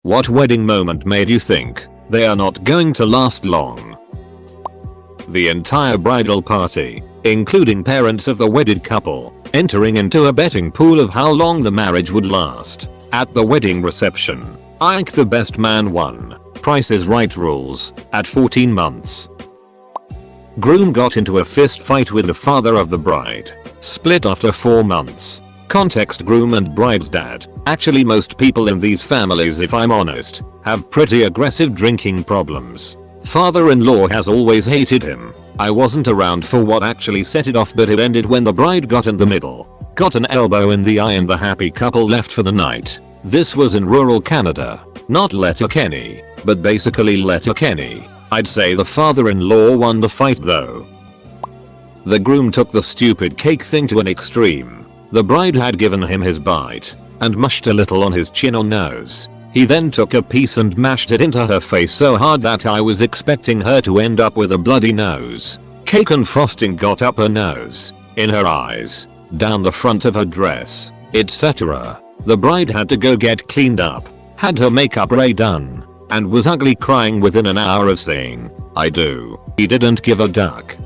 What wedding moment made you think they are not going to last long? The entire bridal party, including parents of the wedded couple, entering into a betting pool of how long the marriage would last. At the wedding reception, Ike the best man won. Price is Right rules at 14 months. Groom got into a fist fight with the father of the bride. Split after 4 months. Context: groom and bride's dad. Actually, most people in these families, if I'm honest, have pretty aggressive drinking problems. Father-in-law has always hated him. I wasn't around for what actually set it off, but it ended when the bride got in the middle, got an elbow in the eye, and the happy couple left for the night. This was in rural Canada. Not Letterkenny, but basically Letterkenny. I'd say the father-in-law won the fight though. The groom took the stupid cake thing to an extreme. The bride had given him his bite and mushed a little on his chin or nose. He then took a piece and mashed it into her face so hard that I was expecting her to end up with a bloody nose. Cake and frosting got up her nose, in her eyes, down the front of her dress, etc. The bride had to go get cleaned up, had her makeup redone, and was ugly, crying within an hour of saying, "I do." He didn't give a duck.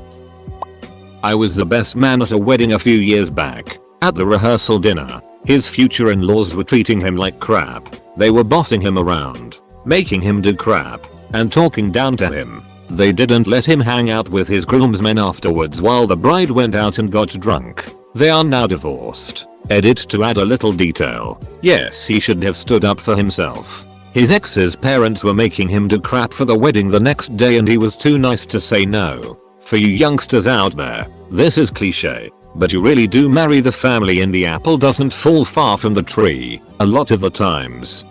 I was the best man at a wedding a few years back. At the rehearsal dinner, his future in-laws were treating him like crap. They were bossing him around, making him do crap, and talking down to him. They didn't let him hang out with his groomsmen afterwards while the bride went out and got drunk. They are now divorced. Edit to add a little detail. Yes, he should have stood up for himself. His ex's parents were making him do crap for the wedding the next day, and he was too nice to say no. For you youngsters out there, this is cliche, but you really do marry the family and the apple doesn't fall far from the tree, a lot of the times.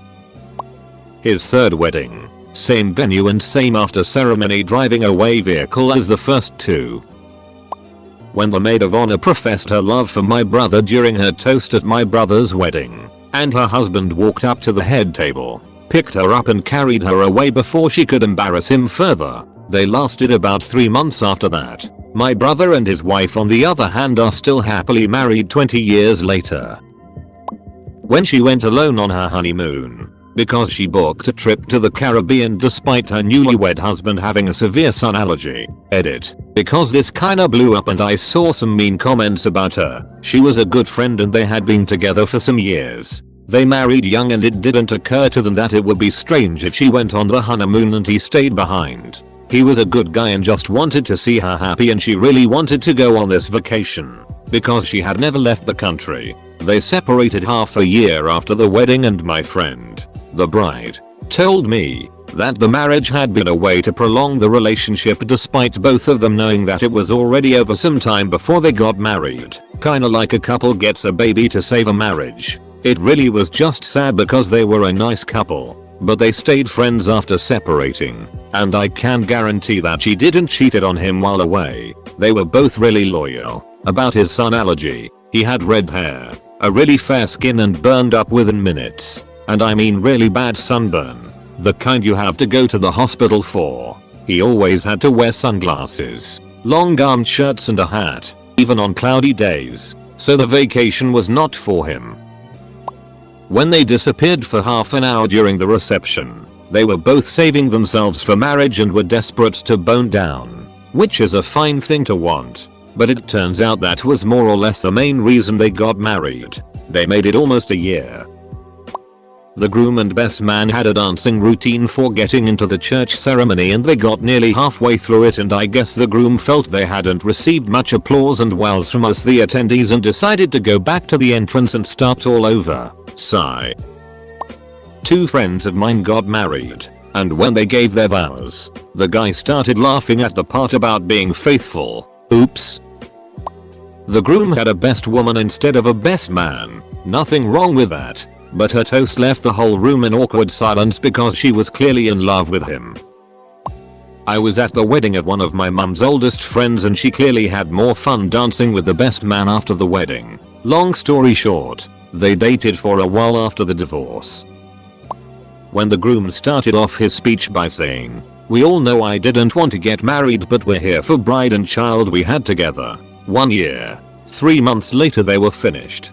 His third wedding. Same venue and same after ceremony driving away vehicle as the first two. When the maid of honor professed her love for my brother during her toast at my brother's wedding, and her husband walked up to the head table, picked her up and carried her away before she could embarrass him further. They lasted about 3 months after that. My brother and his wife, on the other hand, are still happily married 20 years later. When she went alone on her honeymoon, because she booked a trip to the Caribbean despite her newlywed husband having a severe sun allergy. Edit. Because this kinda blew up and I saw some mean comments about her. She was a good friend and they had been together for some years. They married young and it didn't occur to them that it would be strange if she went on the honeymoon and he stayed behind. He was a good guy and just wanted to see her happy, and she really wanted to go on this vacation because she had never left the country. They separated half a year after the wedding, and my friend, the bride, told me that the marriage had been a way to prolong the relationship despite both of them knowing that it was already over some time before they got married. Kinda like a couple gets a baby to save a marriage. It really was just sad because they were a nice couple, but they stayed friends after separating, and I can guarantee that she didn't cheat on him while away. They were both really loyal. About his sun allergy, he had red hair, a really fair skin, and burned up within minutes. And I mean really bad sunburn, the kind you have to go to the hospital for. He always had to wear sunglasses, long armed shirts and a hat, even on cloudy days, so the vacation was not for him. When they disappeared for half an hour during the reception, they were both saving themselves for marriage and were desperate to bone down, which is a fine thing to want, but it turns out that was more or less the main reason they got married. They made it almost a year. The groom and best man had a dancing routine for getting into the church ceremony, and they got nearly halfway through it, and I guess the groom felt they hadn't received much applause and wows from us the attendees and decided to go back to the entrance and start all over. Sigh. 2 friends of mine got married, and when they gave their vows, the guy started laughing at the part about being faithful. Oops. The groom had a best woman instead of a best man. Nothing wrong with that. But her toast left the whole room in awkward silence because she was clearly in love with him. I was at the wedding of one of my mum's oldest friends, and she clearly had more fun dancing with the best man after the wedding. Long story short, they dated for a while after the divorce. When the groom started off his speech by saying, "We all know I didn't want to get married, but we're here for bride and child we had together. 1 year. 3 months later they were finished."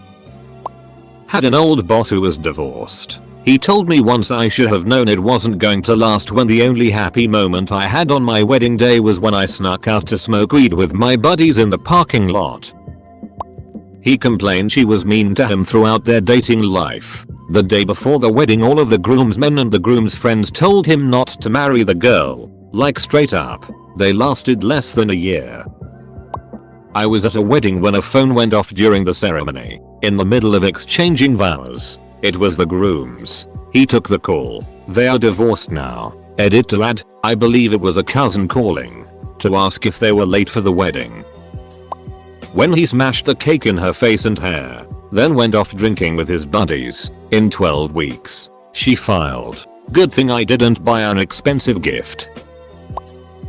Had an old boss who was divorced. He told me once I should have known it wasn't going to last when the only happy moment I had on my wedding day was when I snuck out to smoke weed with my buddies in the parking lot. He complained she was mean to him throughout their dating life. The day before the wedding, all of the groomsmen and the groom's friends told him not to marry the girl. Like straight up. They lasted less than a year. I was at a wedding when a phone went off during the ceremony. In the middle of exchanging vows. It was the groom's. He took the call. They are divorced now. Edit to add, I believe it was a cousin calling. To ask if they were late for the wedding. When he smashed the cake in her face and hair. Then went off drinking with his buddies. In 12 weeks. She filed. Good thing I didn't buy an expensive gift.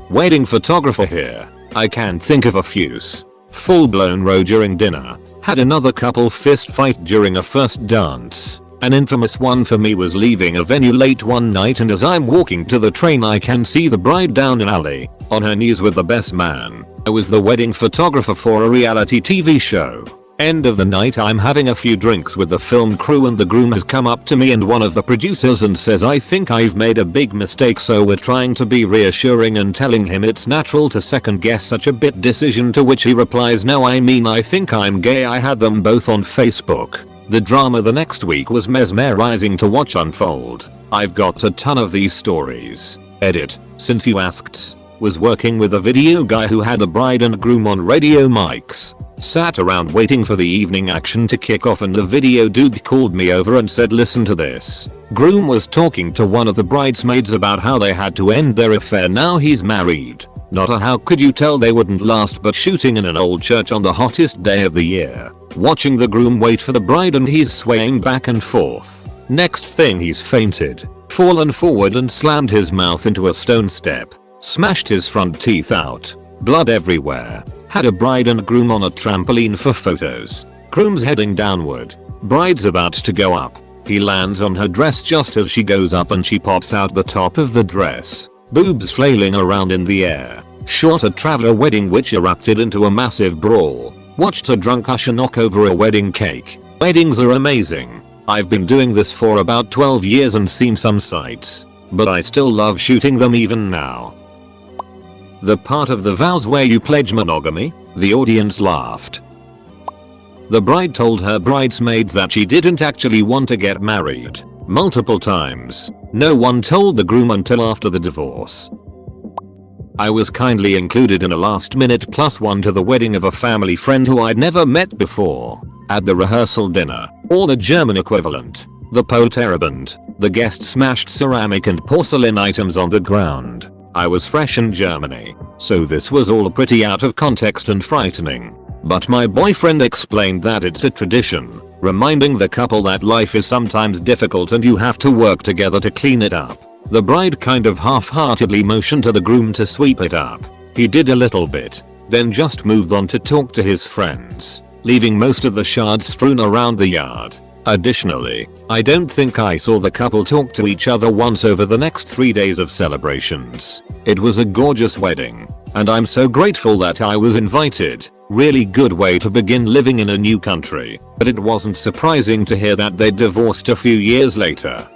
Wedding photographer here. I can't think of a fuse. Full blown row during dinner. Had another couple fist fight during a first dance. An infamous one for me was leaving a venue late one night, and as I'm walking to the train I can see the bride down an alley, on her knees with the best man. I was the wedding photographer for a reality TV show. End of the night, I'm having a few drinks with the film crew and the groom has come up to me and one of the producers and says I think I've made a big mistake, so we're trying to be reassuring and telling him it's natural to second guess such a big decision, to which he replies, no, I mean I think I'm gay. I had them both on Facebook. The drama the next week was mesmerizing to watch unfold. I've got a ton of these stories. Edit, since you asked. Was working with a video guy who had the bride and groom on radio mics. Sat around waiting for the evening action to kick off and the video dude called me over and said, listen to this. Groom was talking to one of the bridesmaids about how they had to end their affair now he's married. Not a how could you tell they wouldn't last, but shooting in an old church on the hottest day of the year. Watching the groom wait for the bride and he's swaying back and forth. Next thing he's fainted, fallen forward and slammed his mouth into a stone step. Smashed his front teeth out. Blood everywhere. Had a bride and groom on a trampoline for photos. Groom's heading downward. Bride's about to go up. He lands on her dress just as she goes up and she pops out the top of the dress. Boobs flailing around in the air. Shot a traveler wedding which erupted into a massive brawl. Watched a drunk usher knock over a wedding cake. Weddings are amazing. I've been doing this for about 12 years and seen some sights. But I still love shooting them even now. The part of the vows where you pledge monogamy? The audience laughed. The bride told her bridesmaids that she didn't actually want to get married. Multiple times. No one told the groom until after the divorce. I was kindly included in a last minute +1 to the wedding of a family friend who I'd never met before. At the rehearsal dinner, or the German equivalent, the Polterabend, the guests smashed ceramic and porcelain items on the ground. I was fresh in Germany, so this was all pretty out of context and frightening. But my boyfriend explained that it's a tradition, reminding the couple that life is sometimes difficult and you have to work together to clean it up. The bride kind of half-heartedly motioned to the groom to sweep it up. He did a little bit, then just moved on to talk to his friends, leaving most of the shards strewn around the yard. Additionally, I don't think I saw the couple talk to each other once over the next 3 days of celebrations. It was a gorgeous wedding, and I'm so grateful that I was invited. Really good way to begin living in a new country, but it wasn't surprising to hear that they divorced a few years later.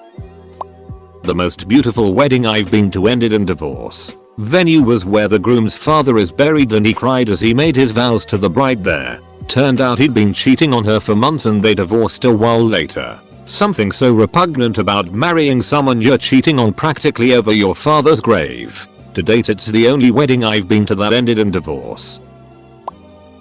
The most beautiful wedding I've been to ended in divorce. Venue was where the groom's father is buried and he cried as he made his vows to the bride there. Turned out he'd been cheating on her for months and they divorced a while later. Something so repugnant about marrying someone you're cheating on practically over your father's grave. To date it's the only wedding I've been to that ended in divorce.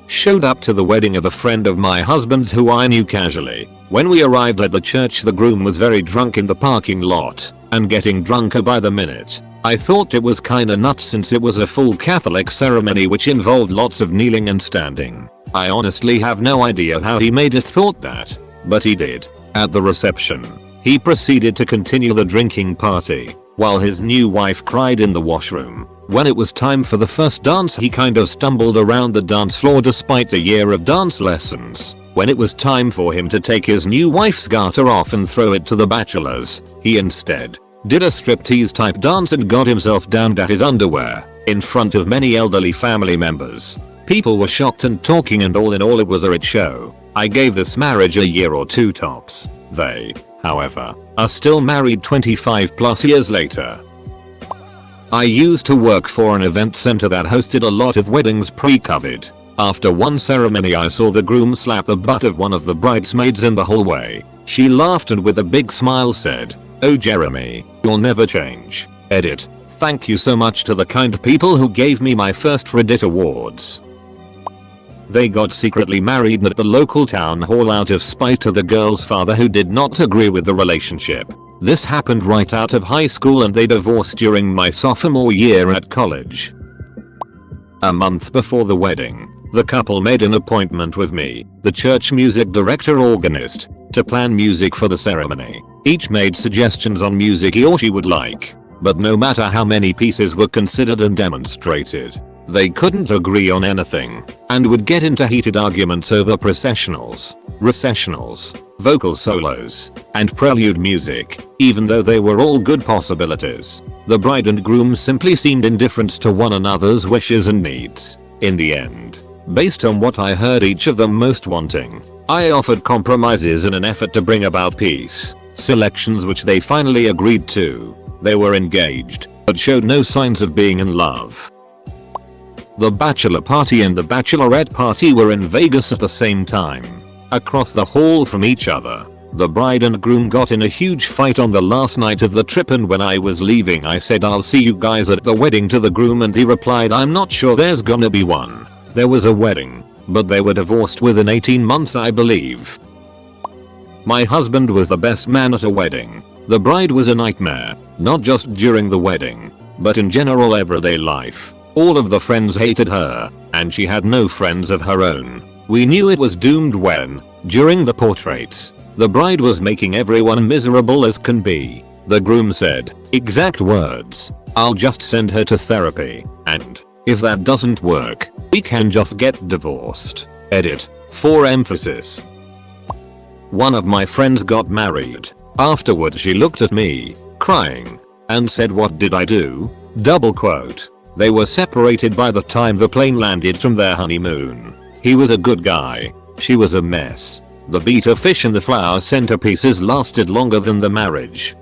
Showed up to the wedding of a friend of my husband's who I knew casually. When we arrived at the church the groom was very drunk in the parking lot, and getting drunker by the minute. I thought it was kinda nuts since it was a full Catholic ceremony which involved lots of kneeling and standing. I honestly have no idea how he made it thought that, but he did. At the reception, he proceeded to continue the drinking party, while his new wife cried in the washroom. When it was time for the first dance he kind of stumbled around the dance floor despite a year of dance lessons. When it was time for him to take his new wife's garter off and throw it to the bachelors, he instead did a striptease type dance and got himself down to his underwear, in front of many elderly family members. People were shocked and talking, and all in all it was a hit show. I gave this marriage a year or two tops. They, however, are still married 25 plus years later. I used to work for an event center that hosted a lot of weddings pre-COVID. After one ceremony I saw the groom slap the butt of one of the bridesmaids in the hallway. She laughed and with a big smile said, "Oh Jeremy, you'll never change." Edit. Thank you so much to the kind people who gave me my first Reddit awards. They got secretly married at the local town hall out of spite to the girl's father who did not agree with the relationship. This happened right out of high school and they divorced during my sophomore year at college. A month before the wedding, the couple made an appointment with me, the church music director organist, to plan music for the ceremony. Each made suggestions on music he or she would like, but no matter how many pieces were considered and demonstrated, they couldn't agree on anything, and would get into heated arguments over processionals, recessionals, vocal solos, and prelude music, even though they were all good possibilities. The bride and groom simply seemed indifferent to one another's wishes and needs. In the end, based on what I heard each of them most wanting, I offered compromises in an effort to bring about peace, selections which they finally agreed to. They were engaged, but showed no signs of being in love. The bachelor party and the bachelorette party were in Vegas at the same time, across the hall from each other. The bride and groom got in a huge fight on the last night of the trip, and when I was leaving I said I'll see you guys at the wedding to the groom, and he replied I'm not sure there's gonna be one. There was a wedding, but they were divorced within 18 months I believe. My husband was the best man at a wedding. The bride was a nightmare, not just during the wedding, but in general everyday life. All of the friends hated her, and she had no friends of her own. We knew it was doomed when, during the portraits, the bride was making everyone miserable as can be. The groom said, exact words, "I'll just send her to therapy, and, if that doesn't work, we can just get divorced." Edit. For emphasis. One of my friends got married. Afterwards she looked at me, crying, and said, "What did I do?" Double quote. They were separated by the time the plane landed from their honeymoon. He was a good guy. She was a mess. The betta fish and the flower centerpieces lasted longer than the marriage.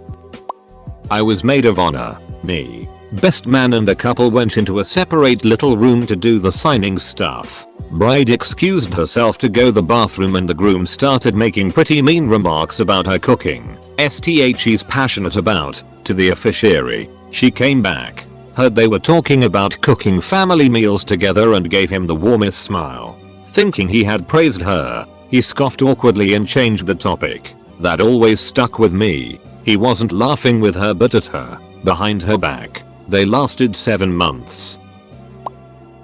I was maid of honor. Me, best man, and the couple went into a separate little room to do the signing stuff. Bride excused herself to go to the bathroom and the groom started making pretty mean remarks about her cooking. She's passionate about, to the officiary. She came back, heard they were talking about cooking family meals together, and gave him the warmest smile. Thinking he had praised her, he scoffed awkwardly and changed the topic. That always stuck with me. He wasn't laughing with her but at her, behind her back. They lasted 7 months.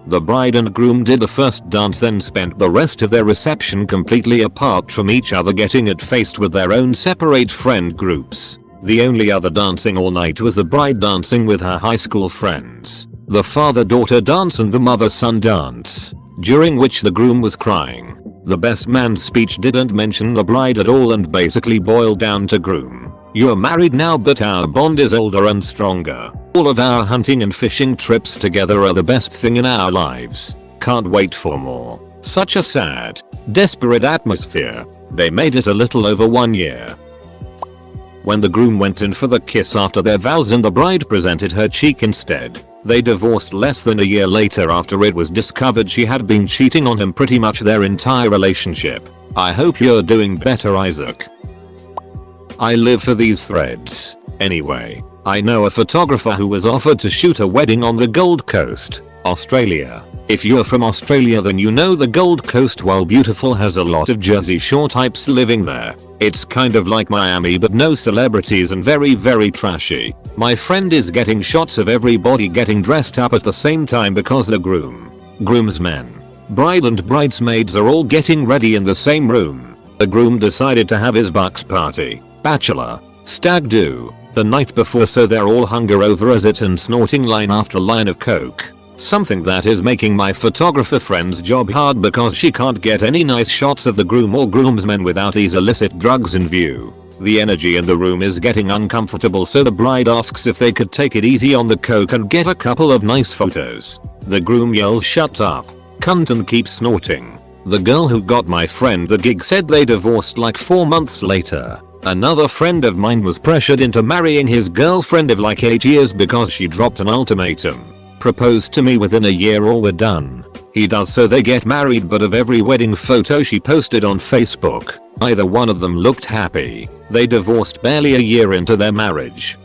The bride and groom did the first dance, then spent the rest of their reception completely apart from each other, getting it faced with their own separate friend groups. The only other dancing all night was the bride dancing with her high school friends, the father-daughter dance and the mother-son dance, during which the groom was crying. The best man's speech didn't mention the bride at all and basically boiled down to groom, "You're married now, but our bond is older and stronger. All of our hunting and fishing trips together are the best thing in our lives. Can't wait for more." Such a sad, desperate atmosphere. They made it a little over 1 year. When the groom went in for the kiss after their vows and the bride presented her cheek instead, they divorced less than a year later after it was discovered she had been cheating on him pretty much their entire relationship. I hope you're doing better, Isaac. I live for these threads. Anyway, I know a photographer who was offered to shoot a wedding on the Gold Coast, Australia. If you're from Australia then you know the Gold Coast, while beautiful, has a lot of Jersey Shore types living there. It's kind of like Miami but no celebrities and very trashy. My friend is getting shots of everybody getting dressed up at the same time because the groomsmen, bride and bridesmaids are all getting ready in the same room. The groom decided to have his bucks party, bachelor, stag do, the night before, so they're all hungover as it and snorting line after line of coke. Something that is making my photographer friend's job hard because she can't get any nice shots of the groom or groomsmen without these illicit drugs in view. The energy in the room is getting uncomfortable, so the bride asks if they could take it easy on the coke and get a couple of nice photos. The groom yells, "Shut up, cunt," and keeps snorting. The girl who got my friend the gig said they divorced like 4 months later. Another friend of mine was pressured into marrying his girlfriend of like 8 years because she dropped an ultimatum. Proposed to me within a year or we're done. He does, so they get married, but of every wedding photo she posted on Facebook, either one of them looked happy. They divorced barely a year into their marriage.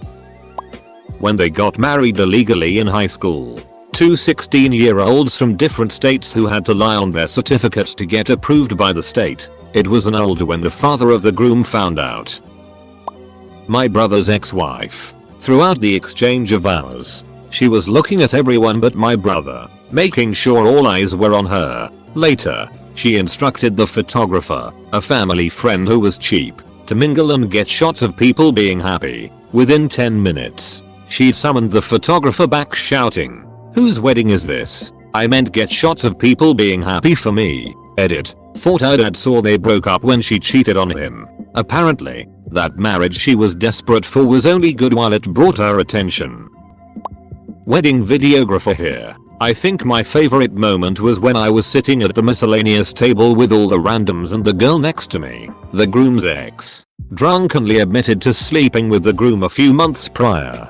When they got married illegally in high school, two 16-year-olds from different states who had to lie on their certificates to get approved by the state. It was an old when the father of the groom found out. My brother's ex-wife. Throughout the exchange of vows, she was looking at everyone but my brother, making sure all eyes were on her. Later, she instructed the photographer, a family friend who was cheap, to mingle and get shots of people being happy. Within 10 minutes, she summoned the photographer back shouting, "Whose wedding is this? I meant get shots of people being happy for me." Edit. Thought her dad saw they broke up when she cheated on him. Apparently, that marriage she was desperate for was only good while it brought her attention. Wedding videographer here. I think my favorite moment was when I was sitting at the miscellaneous table with all the randoms and the girl next to me, the groom's ex, drunkenly admitted to sleeping with the groom a few months prior.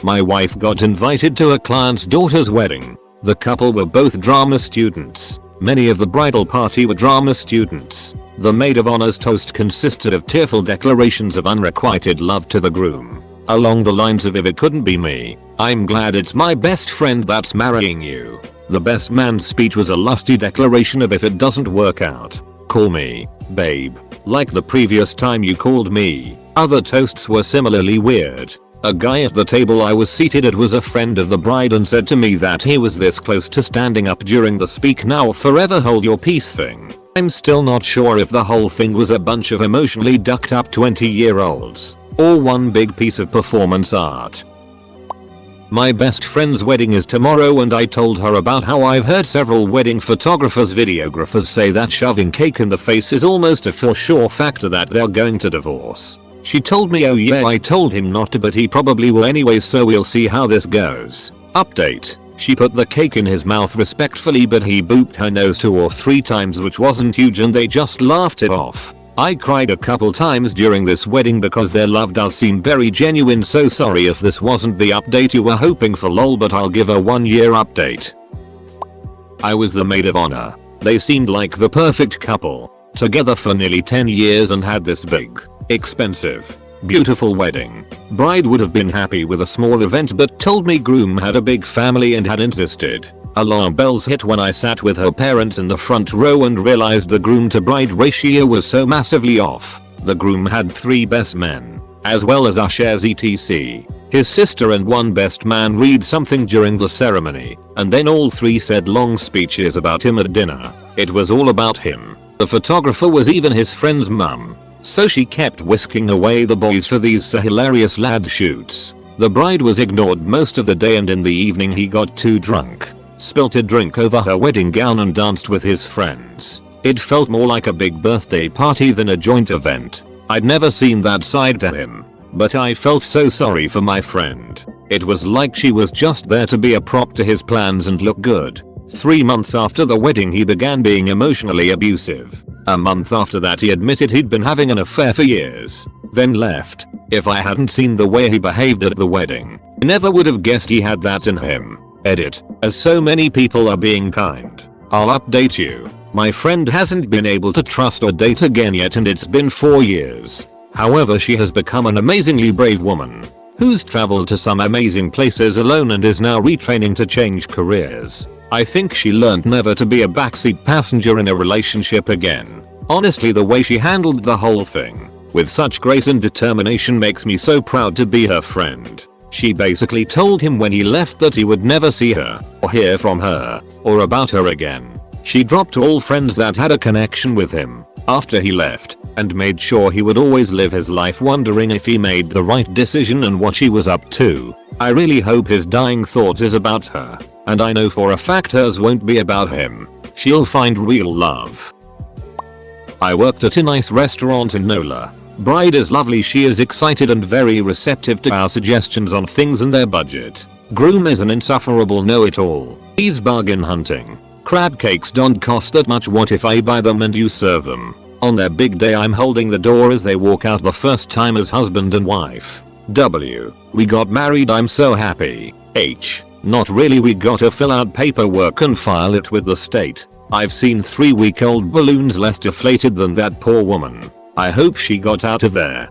My wife got invited to a client's daughter's wedding. The couple were both drama students. Many of the bridal party were drama students. The maid of honor's toast consisted of tearful declarations of unrequited love to the groom, along the lines of, "If it couldn't be me, I'm glad it's my best friend that's marrying you." The best man's speech was a lusty declaration of, "If it doesn't work out, call me, babe, like the previous time you called me." Other toasts were similarly weird. A guy at the table I was seated at was a friend of the bride and said to me that he was this close to standing up during the "speak now or forever hold your peace" thing. I'm still not sure if the whole thing was a bunch of emotionally ducked up 20-year-olds or one big piece of performance art. My best friend's wedding is tomorrow and I told her about how I've heard several wedding photographers, videographers say that shoving cake in the face is almost a for sure factor that they're going to divorce. She told me, "Oh yeah, I told him not to, but he probably will anyway, so we'll see how this goes." Update. She put the cake in his mouth respectfully, but he booped her nose 2 or 3 times, which wasn't huge, and they just laughed it off. I cried a couple times during this wedding because their love does seem very genuine, so sorry if this wasn't the update you were hoping for lol, but I'll give a 1-year update. I was the maid of honor. They seemed like the perfect couple, together for nearly 10 years and had this big, expensive, beautiful wedding. Bride would have been happy with a small event but told me groom had a big family and had insisted. Alarm bells hit when I sat with her parents in the front row and realized the groom to bride ratio was so massively off. The groom had 3 best men, as well as ushers etc. His sister and one best man read something during the ceremony, and then all 3 said long speeches about him at dinner. It was all about him. The photographer was even his friend's mum, so she kept whisking away the boys for these hilarious lad shoots. The bride was ignored most of the day, and in the evening he got too drunk, spilt a drink over her wedding gown and danced with his friends. It felt more like a big birthday party than a joint event. I'd never seen that side to him, but I felt so sorry for my friend. It was like she was just there to be a prop to his plans and look good. 3 months after the wedding he began being emotionally abusive. A month after that he admitted he'd been having an affair for years, then left. If I hadn't seen the way he behaved at the wedding, I never would have guessed he had that in him. Edit. As so many people are being kind, I'll update you. My friend hasn't been able to trust or date again yet, and it's been 4 years. However, she has become an amazingly brave woman who's traveled to some amazing places alone and is now retraining to change careers. I think she learned never to be a backseat passenger in a relationship again. Honestly, the way she handled the whole thing with such grace and determination makes me so proud to be her friend. She basically told him when he left that he would never see her or hear from her or about her again. She dropped all friends that had a connection with him after he left and made sure he would always live his life wondering if he made the right decision and what she was up to. I really hope his dying thought is about her, and I know for a fact hers won't be about him. She'll find real love. I worked at a nice restaurant in NOLA. Bride is lovely. She is excited and very receptive to our suggestions on things and their budget. Groom is an insufferable know-it-all. He's bargain hunting. Crab cakes don't cost that much. What if I buy them and you serve them? On their big day I'm holding the door as they walk out the first time as husband and wife. W. We got married, I'm so happy. H. Not really, we gotta fill out paperwork and file it with the state. I've seen 3-week-old balloons less deflated than that poor woman. I hope she got out of there.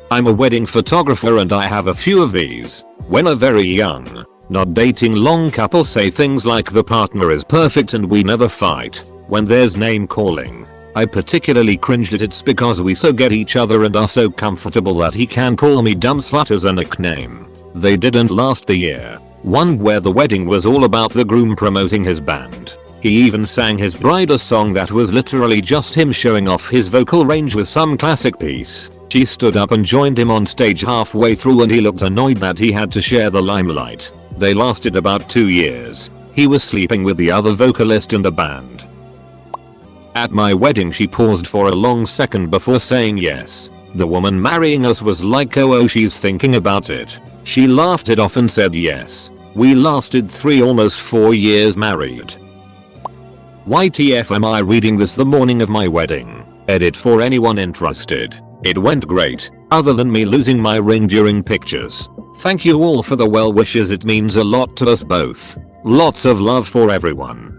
I'm a wedding photographer and I have a few of these. When a very young, not dating long couple say things like the partner is perfect and we never fight. When there's name calling, I particularly cringed at it because we so get each other and are so comfortable that he can call me dumb slut as a nickname. They didn't last a year. One where the wedding was all about the groom promoting his band. He even sang his bride a song that was literally just him showing off his vocal range with some classic piece. She stood up and joined him on stage halfway through and he looked annoyed that he had to share the limelight. They lasted about 2 years. He was sleeping with the other vocalist in the band. At my wedding she paused for a long second before saying yes. The woman marrying us was like, oh she's thinking about it. She laughed it off and said yes. We lasted 3 almost 4 years married. YTF am I reading this the morning of my wedding? Edit for anyone interested. It went great, other than me losing my ring during pictures. Thank you all for the well wishes, it means a lot to us both. Lots of love for everyone.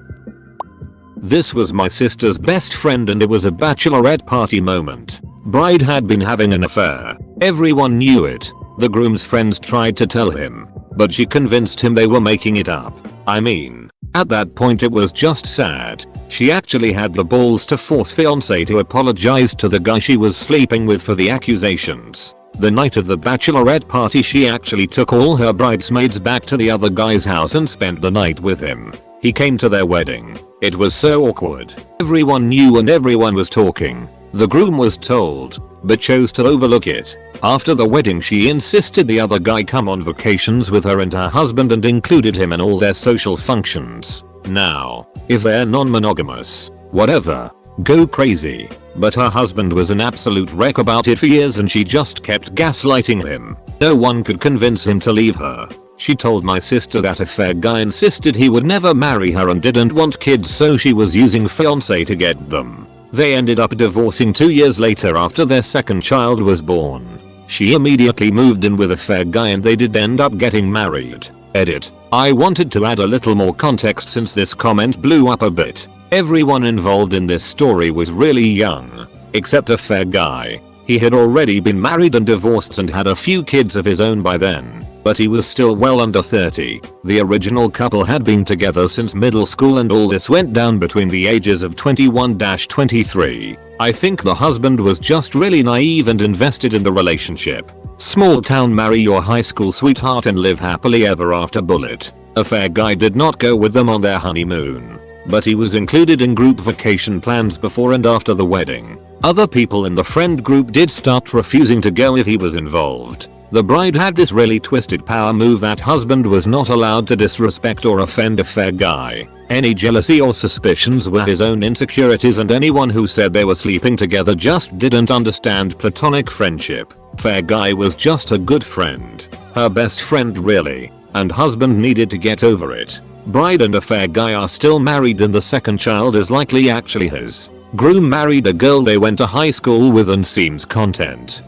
This was my sister's best friend and it was a bachelorette party moment. Bride had been having an affair. Everyone knew it. The groom's friends tried to tell him, but she convinced him they were making it up. I mean, at that point it was just sad. She actually had the balls to force fiancé to apologize to the guy she was sleeping with for the accusations. The night of the bachelorette party she actually took all her bridesmaids back to the other guy's house and spent the night with him. He came to their wedding. It was so awkward. Everyone knew and everyone was talking. The groom was told, but chose to overlook it. After the wedding she insisted the other guy come on vacations with her and her husband and included him in all their social functions. Now, if they're non-monogamous, whatever, go crazy. But her husband was an absolute wreck about it for years and she just kept gaslighting him. No one could convince him to leave her. She told my sister that a fair guy insisted he would never marry her and didn't want kids, so she was using fiancé to get them. They ended up divorcing 2 years later after their second child was born. She immediately moved in with a fair guy and they did end up getting married. Edit. I wanted to add a little more context since this comment blew up a bit. Everyone involved in this story was really young, except a fair guy. He had already been married and divorced and had a few kids of his own by then, but he was still well under 30. The original couple had been together since middle school and all this went down between the ages of 21-23. I think the husband was just really naive and invested in the relationship. Small town, marry your high school sweetheart and live happily ever after bullet. A fair guy did not go with them on their honeymoon, but he was included in group vacation plans before and after the wedding. Other people in the friend group did start refusing to go if he was involved. The bride had this really twisted power move that husband was not allowed to disrespect or offend a fair guy. Any jealousy or suspicions were his own insecurities and anyone who said they were sleeping together just didn't understand platonic friendship. Fair guy was just a good friend. Her best friend really. And husband needed to get over it. Bride and a fair guy are still married and the second child is likely actually his. Groom married a girl they went to high school with and seems content.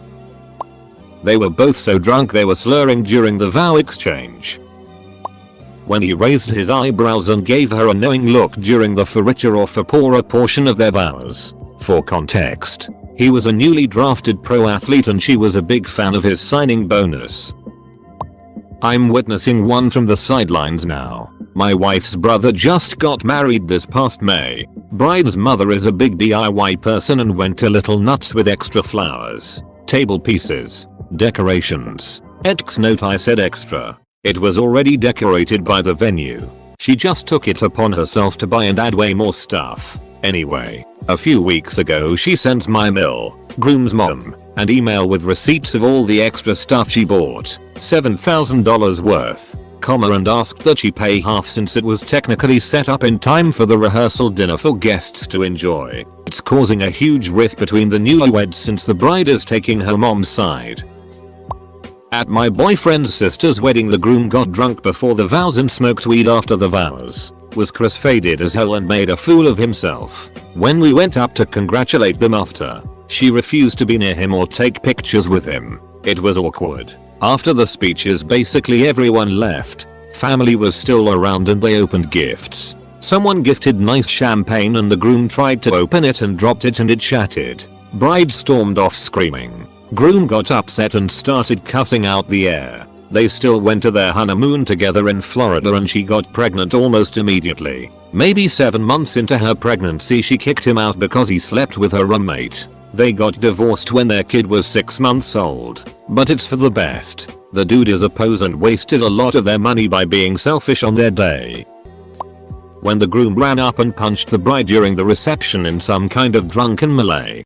They were both so drunk they were slurring during the vow exchange. When he raised his eyebrows and gave her a knowing look during the for richer or for poorer portion of their vows. For context, he was a newly drafted pro athlete and she was a big fan of his signing bonus. I'm witnessing one from the sidelines now. My wife's brother just got married this past May. Bride's mother is a big DIY person and went a little nuts with extra flowers, table pieces, decorations. Note I said extra. It was already decorated by the venue. She just took it upon herself to buy and add way more stuff. Anyway, a few weeks ago she sent my groom's mom, an email with receipts of all the extra stuff she bought, $7,000 worth, and asked that she pay half since it was technically set up in time for the rehearsal dinner for guests to enjoy. It's causing a huge rift between the newlyweds since the bride is taking her mom's side. At my boyfriend's sister's wedding the groom got drunk before the vows and smoked weed after the vows. was cross-faded as hell and made a fool of himself. When we went up to congratulate them after, she refused to be near him or take pictures with him. It was awkward. After the speeches basically everyone left. Family was still around and they opened gifts. Someone gifted nice champagne and the groom tried to open it and dropped it and it shattered. Bride stormed off screaming. Groom got upset and started cussing out the air. They still went to their honeymoon together in Florida and she got pregnant almost immediately. Maybe 7 months into her pregnancy she kicked him out because he slept with her roommate. They got divorced when their kid was 6 months old. But it's for the best. The dude is a pose and wasted a lot of their money by being selfish on their day. When the groom ran up and punched the bride during the reception in some kind of drunken melee,